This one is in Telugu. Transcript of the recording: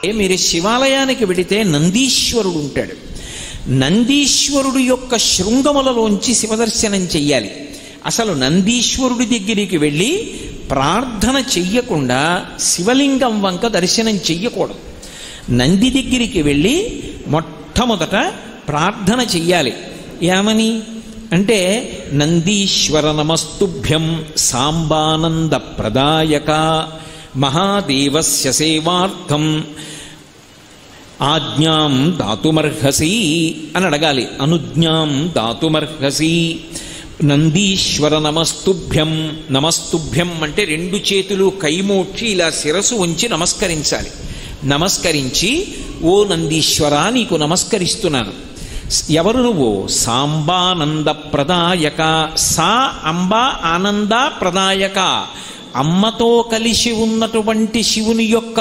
మీరు శివాలయానికి వెడితే నందీశ్వరుడు ఉంటాడు. నందీశ్వరుడు యొక్క శృంగములలోంచి శివదర్శనం చెయ్యాలి. అసలు నందీశ్వరుడి దగ్గరికి వెళ్ళి ప్రార్థన చెయ్యకుండా శివలింగం వంక దర్శనం చెయ్యకూడదు. నంది దగ్గరికి వెళ్ళి మొట్టమొదట ప్రార్థన చెయ్యాలి. ఏమని అంటే, నందీశ్వర నమస్తుభ్యం సాంబానంద ప్రదాయక మహాదేవస్య సేవార్థం ఆజ్ఞాం దాతుమర్హసి అని అడగాలి. అనుజ్ఞాం దాతుమర్హసి. నందీశ్వర నమస్తుభ్యం. నమస్తుభ్యం అంటే రెండు చేతులు కైమోడ్చి ఇలా శిరసు ఉంచి నమస్కరించాలి. నమస్కరించి, ఓ నందీశ్వర నీకు నమస్కరిస్తున్నాను. ఎవరు నువ్వు? సాంబానంద ప్రదాయక. సా అంబ ఆనంద ప్రదాయక. అమ్మతో కలిసి ఉన్నటువంటి శివుని యొక్క